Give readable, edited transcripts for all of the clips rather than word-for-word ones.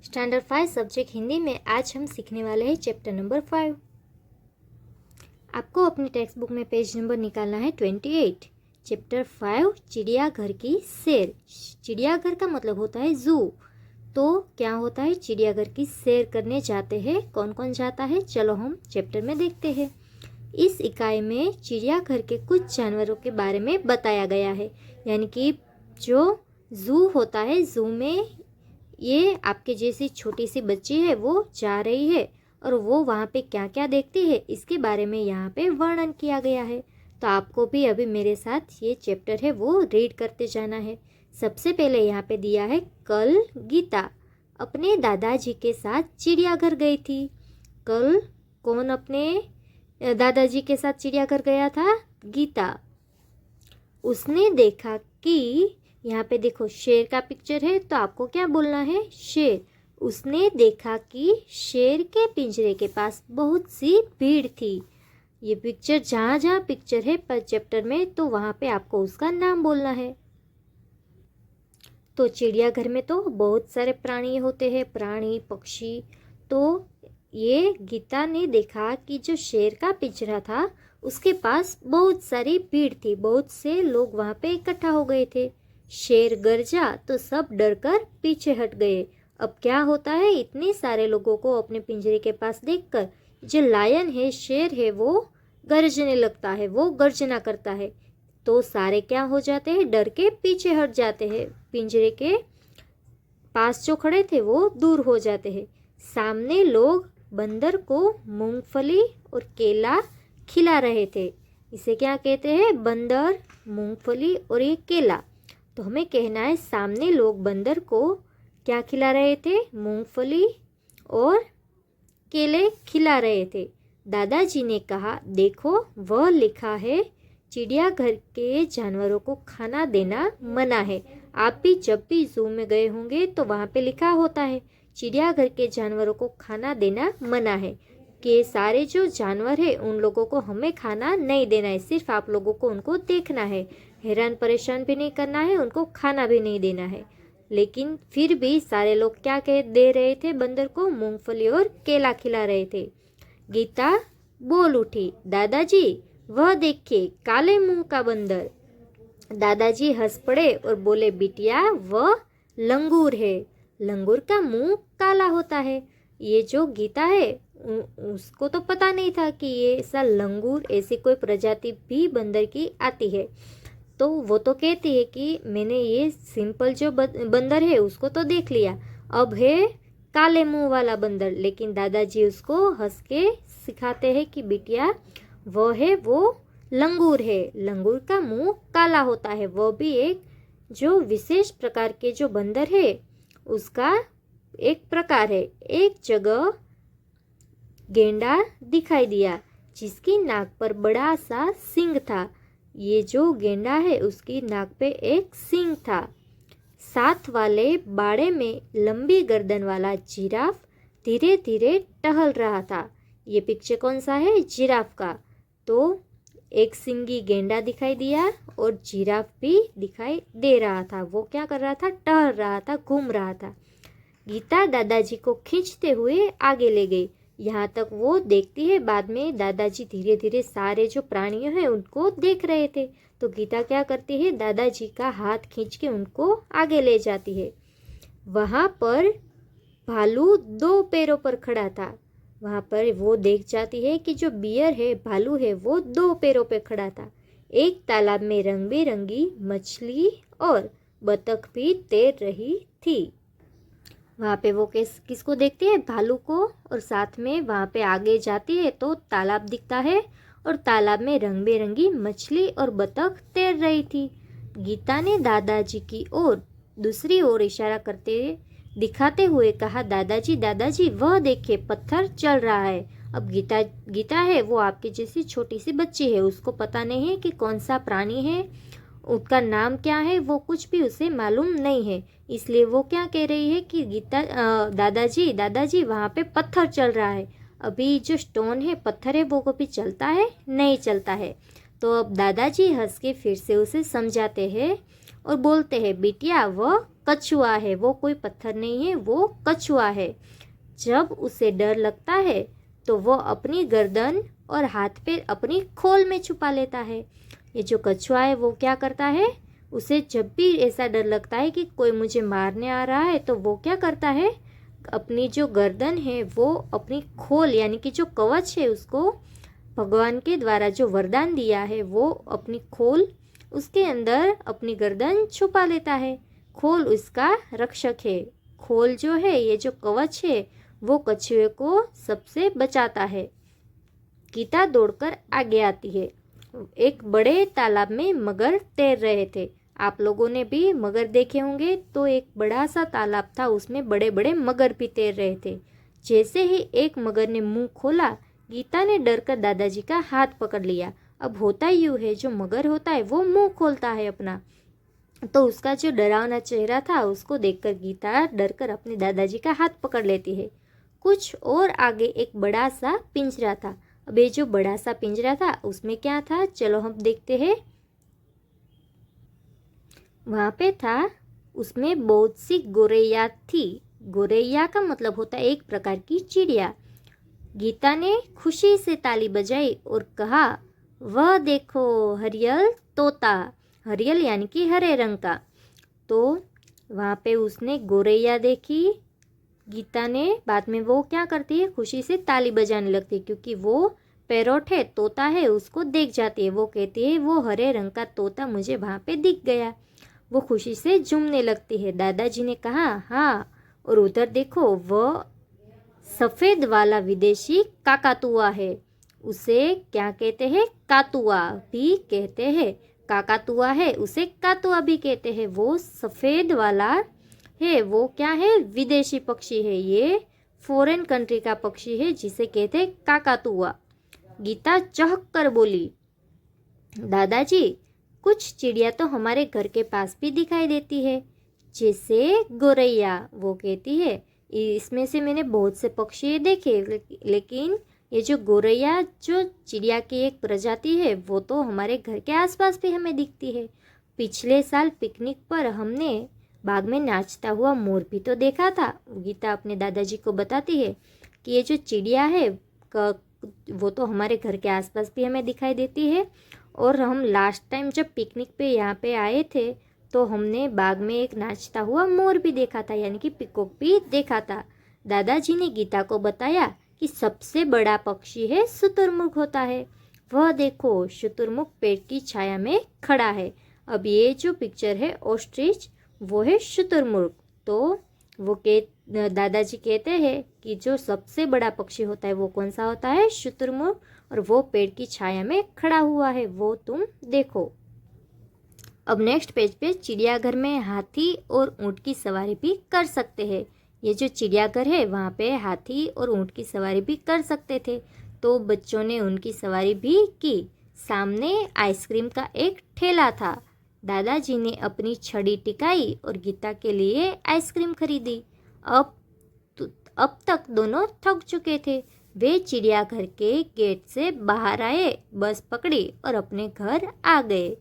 Standard 5 subject Hindi में आज हम सीखने वाले हैं चैप्टर नंबर 5। आपको अपनी टेक्स्ट बुक में पेज नंबर निकालना है 28। चैप्टर 5 चिड़ियाघर की सैर। चिड़ियाघर का मतलब होता है जू। तो क्या होता है, चिड़ियाघर की सैर करने जाते हैं। कौन कौन जाता है, चलो हम चैप्टर में देखते हैं। इस इकाई में चिड़ियाघर के कुछ जानवरों के बारे में बताया गया है। यानी कि जो जू होता है, जू में ये आपके जैसी छोटी सी बच्ची है, वो जा रही है और वो वहाँ पे क्या क्या देखती है इसके बारे में यहाँ पे वर्णन किया गया है। तो आपको भी अभी मेरे साथ ये चैप्टर है वो रीड करते जाना है। सबसे पहले यहाँ पे दिया है, कल गीता अपने दादाजी के साथ चिड़ियाघर गई थी। कल कौन अपने दादाजी के साथ चिड़ियाघर गया था? गीता। उसने देखा कि यहाँ पे देखो शेर का पिक्चर है, तो आपको क्या बोलना है? शेर। उसने देखा कि शेर के पिंजरे के पास बहुत सी भीड़ थी। ये पिक्चर जहाँ जहाँ पिक्चर है पर चैप्टर में, तो वहाँ पे आपको उसका नाम बोलना है। तो चिड़ियाघर में तो बहुत सारे प्राणी होते हैं, प्राणी पक्षी। तो ये गीता ने देखा कि जो शेर का पिंजरा था उसके पास बहुत सारी भीड़ थी, बहुत से लोग वहाँ पे इकट्ठा हो गए थे। शेर गरजा तो सब डरकर पीछे हट गए। अब क्या होता है, इतने सारे लोगों को अपने पिंजरे के पास देखकर जो लायन है, शेर है, वो गरजने लगता है, वो गर्जना करता है। तो सारे क्या हो जाते हैं, डर के पीछे हट जाते हैं। पिंजरे के पास जो खड़े थे वो दूर हो जाते हैं। सामने लोग बंदर को मूंगफली और केला खिला रहे थे। इसे क्या कहते हैं? बंदर, मूंगफली और ये केला। तो हमें कहना है, सामने लोग बंदर को क्या खिला रहे थे? मूंगफली और केले खिला रहे थे। दादाजी ने कहा, देखो वह लिखा है, चिड़ियाघर के जानवरों को खाना देना मना है। आप भी जब भी जू में गए होंगे तो वहाँ पे लिखा होता है, चिड़ियाघर के जानवरों को खाना देना मना है, कि सारे जो जानवर है उन लोगों को हमें खाना नहीं देना है, सिर्फ आप लोगों को उनको देखना है, हैरान परेशान भी नहीं करना है, उनको खाना भी नहीं देना है। लेकिन फिर भी सारे लोग क्या कह दे रहे थे? बंदर को मूंगफली और केला खिला रहे थे। गीता बोल उठी, दादाजी वह देखिए काले मुंह का बंदर। दादाजी हंस पड़े और बोले, बिटिया वह लंगूर है। लंगूर का मुंह काला होता है। ये जो गीता है उसको तो पता नहीं था कि ये ऐसा लंगूर, ऐसी कोई प्रजाति भी बंदर की आती है। तो वो तो कहती है कि मैंने ये सिंपल जो बंदर है उसको तो देख लिया, अब है काले मुंह वाला बंदर। लेकिन दादाजी उसको हंस के सिखाते हैं कि बिटिया वो है, वो लंगूर है। लंगूर का मुंह काला होता है, वो भी एक जो विशेष प्रकार के जो बंदर है उसका एक प्रकार है। एक जगह गेंडा दिखाई दिया जिसकी नाक पर बड़ा सा सींग था। ये जो गेंडा है उसकी नाक पे एक सींग था। साथ वाले बाड़े में लंबी गर्दन वाला जिराफ धीरे धीरे टहल रहा था। ये पिक्चर कौन सा है? जिराफ का। तो एक सींगी गेंडा दिखाई दिया और जिराफ भी दिखाई दे रहा था। वो क्या कर रहा था? टहल रहा था, घूम रहा था। गीता दादाजी को खींचते हुए आगे ले गई। यहाँ तक वो देखती है, बाद में दादाजी धीरे धीरे सारे जो प्राणियों हैं उनको देख रहे थे। तो गीता क्या करती है? दादाजी का हाथ खींच के उनको आगे ले जाती है। वहाँ पर भालू 2 पैरों पर खड़ा था। वहाँ पर वो देख जाती है कि जो बियर है, भालू है, वो 2 पैरों पर खड़ा था। एक तालाब में रंग बिरंगी मछली और बतख भी तैर रही थी। वहाँ पे वो किसको देखती है? भालू को। और साथ में वहाँ पे आगे जाती है तो तालाब दिखता है और तालाब में रंग बिरंगी मछली और बतख तैर रही थी। गीता ने दादाजी की ओर दूसरी ओर इशारा करते दिखाते हुए कहा, दादाजी दादाजी वह देखिए पत्थर चल रहा है। अब गीता है वो आपकी जैसी छोटी सी बच्ची है, उसको पता नहीं है कि कौन सा प्राणी है, उसका नाम क्या है, वो कुछ भी उसे मालूम नहीं है। इसलिए वो क्या कह रही है कि दादाजी दादाजी वहाँ पे पत्थर चल रहा है। अभी जो स्टोन है, पत्थर है, वो कभी चलता है? नहीं चलता है। तो अब दादाजी हंस के फिर से उसे समझाते हैं और बोलते हैं, बिटिया वह कछुआ है, वो कोई पत्थर नहीं है, वो कछुआ है। जब उसे डर लगता है तो वो अपनी गर्दन और हाथ पैर अपनी खोल में छुपा लेता है। ये जो कछुआ है वो क्या करता है, उसे जब भी ऐसा डर लगता है कि कोई मुझे मारने आ रहा है तो वो क्या करता है, अपनी जो गर्दन है वो अपनी खोल यानी कि जो कवच है उसको भगवान के द्वारा जो वरदान दिया है वो अपनी खोल उसके अंदर अपनी गर्दन छुपा लेता है। खोल उसका रक्षक है। खोल जो है, ये जो कवच है वो कछुए को सबसे बचाता है। गीता दौड़कर आगे आती है। एक बड़े तालाब में मगर तैर रहे थे। आप लोगों ने भी मगर देखे होंगे। तो एक बड़ा सा तालाब था, उसमें बड़े बड़े मगर भी तैर रहे थे। जैसे ही एक मगर ने मुंह खोला, गीता ने डर कर दादाजी का हाथ पकड़ लिया। अब होता यूँ है, जो मगर होता है वो मुंह खोलता है अपना, तो उसका जो डरावना चेहरा था उसको देखकर गीता डरकर अपने दादाजी का हाथ पकड़ लेती है। कुछ और आगे एक बड़ा सा पिंजरा था। अब ये जो बड़ा सा पिंजरा था उसमें क्या था, चलो हम देखते हैं। वहाँ पे था, उसमें बहुत सी गोरैया थी। गोरैया का मतलब होता है एक प्रकार की चिड़िया। गीता ने खुशी से ताली बजाई और कहा, वह देखो हरियल तोता। हरियल यानी कि हरे रंग का। तो वहाँ पे उसने गोरैया देखी। गीता ने बाद में वो क्या करती है, खुशी से ताली बजाने लगती है, क्योंकि वो पैरोट है, तोता है, उसको देख जाती है। वो कहती है वो हरे रंग का तोता मुझे वहाँ पे दिख गया। वो खुशी से झूमने लगती है। दादाजी ने कहा, हाँ, और उधर देखो वह सफ़ेद वाला विदेशी काकातुआ है। उसे क्या कहते हैं, कातुआ भी कहते हैं। काकातुआ है, उसे कातुआ भी कहते हैं। वो सफ़ेद वाला है, वो क्या है, विदेशी पक्षी है। ये फॉरेन कंट्री का पक्षी है जिसे कहते हैं काकातुआ। गीता चहक कर बोली, दादाजी, कुछ चिड़िया तो हमारे घर के पास भी दिखाई देती है, जैसे गोरैया। वो कहती है इसमें से मैंने बहुत से पक्षी देखे, लेकिन ये जो गोरैया जो चिड़िया की एक प्रजाति है वो तो हमारे घर के आसपास भी हमें दिखती है। पिछले साल पिकनिक पर हमने बाग में नाचता हुआ मोर भी तो देखा था। गीता अपने दादाजी को बताती है कि ये जो चिड़िया है वो तो हमारे घर के आसपास भी हमें दिखाई देती है। और हम लास्ट टाइम जब पिकनिक पे यहाँ पे आए थे तो हमने बाग में एक नाचता हुआ मोर भी देखा था, यानी कि पीकॉक भी देखा था। दादाजी ने गीता को बताया कि सबसे बड़ा पक्षी है शुतुरमुर्ग होता है। वह देखो, शुतुरमुर्ग पेड़ की छाया में खड़ा है। अब ये जो पिक्चर है ऑस्ट्रिच, वो है शुतुरमुर्ग। तो वो दादाजी कहते हैं कि जो सबसे बड़ा पक्षी होता है वो कौन सा होता है, शुतुरमुर्ग, और वो पेड़ की छाया में खड़ा हुआ है, वो तुम देखो। अब नेक्स्ट पेज पे चिड़ियाघर में हाथी और ऊँट की सवारी भी कर सकते हैं। ये जो चिड़ियाघर है वहाँ पे हाथी और ऊँट की सवारी भी कर सकते थे, तो बच्चों ने उनकी सवारी भी की। सामने आइसक्रीम का एक ठेला था। दादाजी ने अपनी छड़ी टिकाई और गीता के लिए आइसक्रीम खरीदी। अब तक दोनों थक चुके थे। वे चिड़ियाघर के गेट से बाहर आए, बस पकड़ी और अपने घर आ गए।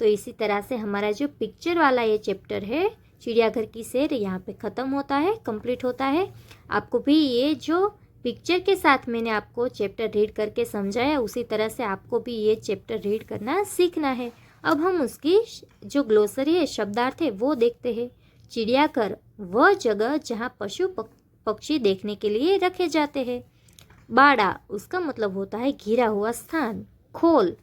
तो इसी तरह से हमारा जो पिक्चर वाला ये चैप्टर है, चिड़ियाघर की सैर, यहाँ पे ख़त्म होता है, कंप्लीट होता है। आपको भी ये जो पिक्चर के साथ मैंने आपको चैप्टर रीड करके समझाया, उसी तरह से आपको भी ये चैप्टर रीड करना सीखना है। अब हम उसकी जो ग्लोसरी है, शब्दार्थ है, वो देखते हैं। चिड़ियाघर वह जगह जहाँ पशु पक्षी देखने के लिए रखे जाते हैं। बाड़ा, उसका मतलब होता है घिरा हुआ स्थान। खोल,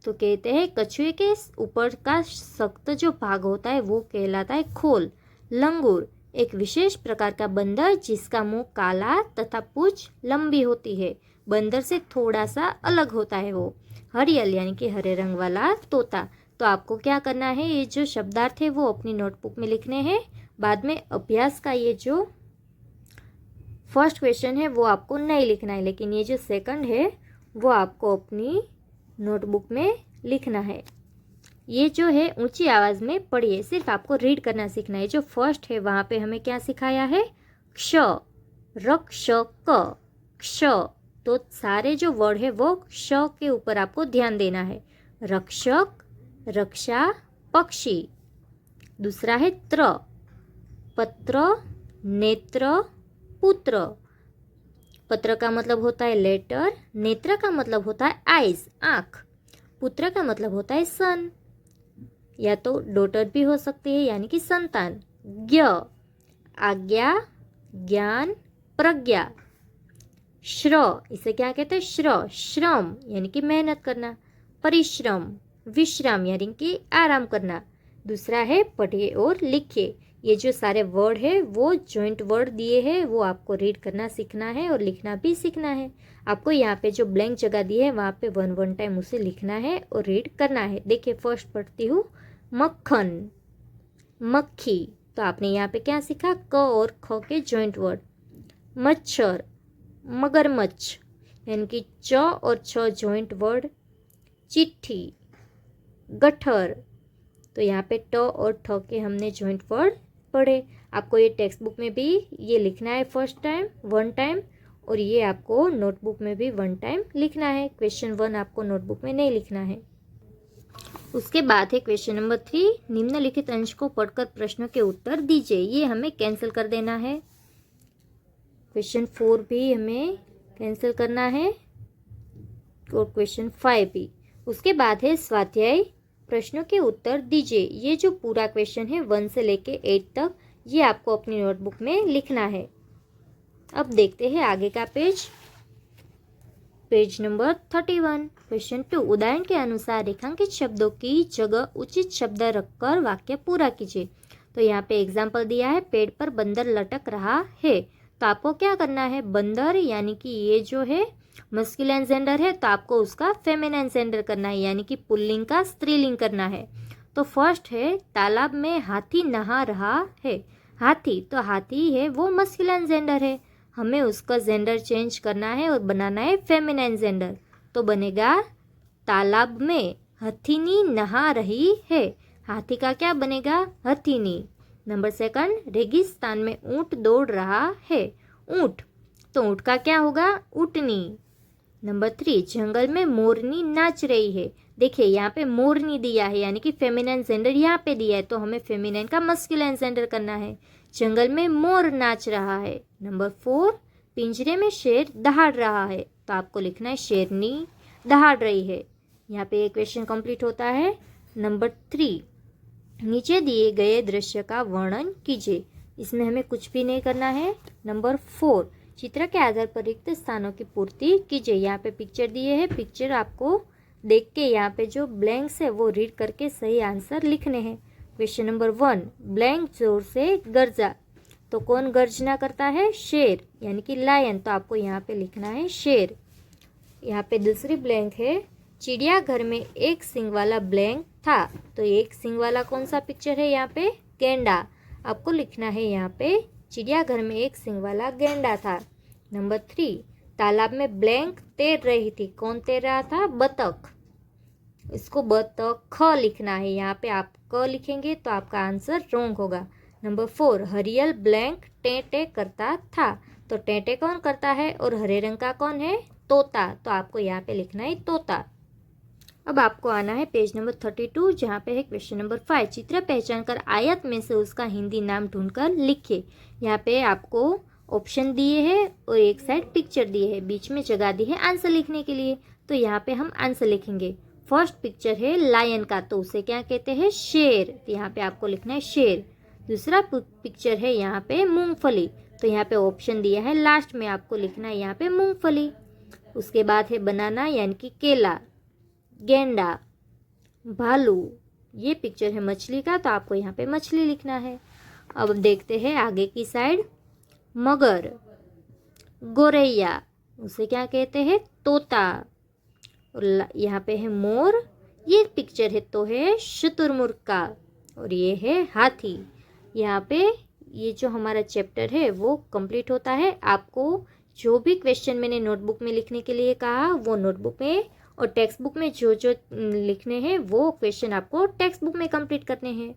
तो कहते हैं कछुए के ऊपर का सख्त जो भाग होता है वो कहलाता है खोल। लंगूर, एक विशेष प्रकार का बंदर जिसका मुंह काला तथा पूंछ लंबी होती है। बंदर से थोड़ा सा अलग होता है वो। हरियल यानी कि हरे रंग वाला तोता। तो आपको क्या करना है, ये जो शब्दार्थ है वो अपनी नोटबुक में लिखने हैं। बाद में अभ्यास का ये जो फर्स्ट क्वेश्चन है वो आपको नहीं लिखना है, लेकिन ये जो सेकंड है वो आपको अपनी नोटबुक में लिखना है। ये जो है ऊंची आवाज़ में पढ़िए, सिर्फ आपको रीड करना सीखना है। जो फर्स्ट है वहाँ पे हमें क्या सिखाया है, क्ष, रक्ष, क, क्ष। तो सारे जो वर्ड है वो क्ष के ऊपर आपको ध्यान देना है। रक्षक, रक्षा, पक्षी। दूसरा है त्र, पत्र, नेत्र, पुत्र। पत्र का मतलब होता है लेटर, नेत्र का मतलब होता है आइज, आँख, पुत्र का मतलब होता है सन, या तो डॉटर भी हो सकती है यानी कि संतान। ज्ञ, आज्ञा, ज्ञान, प्रज्ञा। श्र, इसे क्या कहते हैं? श्रम यानी कि मेहनत करना। परिश्रम, विश्राम यानी कि आराम करना। दूसरा है पढ़िए और लिखिए। ये जो सारे वर्ड है वो जॉइंट वर्ड दिए हैं, वो आपको रीड करना सीखना है और लिखना भी सीखना है। आपको यहाँ पे जो ब्लैंक जगह दी है वहाँ पे वन टाइम उसे लिखना है और रीड करना है। देखिए फर्स्ट पढ़ती हूँ, मक्खन, मक्खी। तो आपने यहाँ पे क्या सीखा? क और ख के जॉइंट वर्ड। मच्छर, मगरमच्छ यानी कि च और छ जॉइंट वर्ड। चिट्ठी, गठर। तो यहाँ पे ट और ठ के हमने जॉइंट वर्ड पढ़े। आपको ये टेक्स्ट बुक में भी ये लिखना है फर्स्ट टाइम, वन टाइम, और ये आपको नोटबुक में भी वन टाइम लिखना है। क्वेश्चन 1 आपको नोटबुक में नहीं लिखना है। उसके बाद है क्वेश्चन नंबर 3, निम्नलिखित अंश को पढ़कर प्रश्नों के उत्तर दीजिए। ये हमें कैंसिल कर देना है। क्वेश्चन 4 भी हमें कैंसिल करना है और क्वेश्चन 5 भी। उसके बाद है स्वाध्याय, प्रश्नों के उत्तर दीजिए। ये जो पूरा क्वेश्चन है 1 से लेके 8 तक, ये आपको अपनी नोटबुक में लिखना है। अब देखते हैं आगे का पेज नंबर 31। क्वेश्चन 2, उदाहरण के अनुसार रेखांकित शब्दों की जगह उचित शब्द रखकर वाक्य पूरा कीजिए। तो यहाँ पे एग्जाम्पल दिया है, पेड़ पर बंदर लटक रहा है। तो आपको क्या करना है? बंदर यानी कि ये जो है मस्कुलिन जेंडर है, तो आपको उसका फेमिनिन जेंडर करना है, यानी कि पुल्लिंग का स्त्रीलिंग करना है। तो फर्स्ट है, तालाब में हाथी नहा रहा है। हाथी, तो हाथी है वो मस्कुलिन जेंडर है, हमें उसका जेंडर चेंज करना है और बनाना है फेमिनिन जेंडर। तो बनेगा तालाब में हथिनी नहा रही है। हाथी का क्या बनेगा? हथिनी। नंबर 2, रेगिस्तान में ऊंट दौड़ रहा है। ऊंट, तो ऊंट का क्या होगा? ऊँटनी। नंबर 3, जंगल में मोरनी नाच रही है। देखिए यहाँ पे मोरनी दिया है यानी कि फेमिनिन जेंडर यहाँ पे दिया है, तो हमें फेमिनिन का मस्कुलिन जेंडर करना है। जंगल में मोर नाच रहा है। नंबर 4, पिंजरे में शेर दहाड़ रहा है। तो आपको लिखना है शेरनी दहाड़ रही है। यहाँ पे क्वेश्चन कंप्लीट होता है। नंबर 3, नीचे दिए गए दृश्य का वर्णन कीजिए। इसमें हमें कुछ भी नहीं करना है। नंबर 4, चित्र के आधार पर रिक्त स्थानों की पूर्ति कीजिए। यहाँ पे पिक्चर दिए हैं, पिक्चर आपको देख के यहाँ पे जो ब्लैंक्स है वो रीड करके सही आंसर लिखने हैं। क्वेश्चन नंबर 1, ब्लैंक जोर से गरजा। तो कौन गर्जना करता है? शेर यानी कि लायन। तो आपको यहाँ पे लिखना है शेर। यहाँ पे दूसरी ब्लैंक है, चिड़ियाघर में एक सींग वाला ब्लैंक था। तो एक सींग वाला कौन सा पिक्चर है? यहाँ पे गेंडा। आपको लिखना है यहाँ पे चिड़ियाघर में एक सींग वाला गेंडा था। नंबर 3, तालाब में ब्लैंक तैर रही थी। कौन तैर रहा था? बतख। इसको बतख ख लिखना है, यहाँ पे आप क लिखेंगे तो आपका आंसर रॉन्ग होगा। नंबर 4, हरियल ब्लैंक टे टे करता था। तो टे टे कौन करता है और हरे रंग का कौन है? तोता। तो आपको यहाँ पे लिखना है तोता। अब आपको आना है पेज नंबर 32, जहाँ पे है क्वेश्चन नंबर 5, चित्र पहचान कर आयत में से उसका हिंदी नाम ढूंढकर लिखिए। यहाँ पे आपको ऑप्शन दिए हैं और एक साइड पिक्चर दिए है, बीच में जगह दी है आंसर लिखने के लिए। तो यहाँ पे हम आंसर लिखेंगे। फर्स्ट पिक्चर है लायन का, तो उसे क्या कहते हैं? शेर। तो यहाँ पे आपको लिखना है शेर। दूसरा पिक्चर है यहाँ पे मूंगफली। तो यहाँ पे ऑप्शन दिया है, लास्ट में आपको लिखना है यहाँ पे मूंगफली। उसके बाद है बनाना यानी कि केला, गेंडा, भालू। ये पिक्चर है मछली का, तो आपको यहाँ पे मछली लिखना है। अब देखते हैं आगे की साइड, मगर, गोरैया, उसे क्या कहते हैं? तोता। और यहाँ पे है मोर। ये पिक्चर है तो है शुतुरमुर्ग का, और ये है हाथी। यहाँ पे ये जो हमारा चैप्टर है वो कंप्लीट होता है। आपको जो भी क्वेश्चन मैंने नोटबुक में लिखने के लिए कहा वो नोटबुक में, और टेक्स्ट बुक में जो जो लिखने हैं वो क्वेश्चन आपको टेक्स्ट बुक में कंप्लीट करने हैं।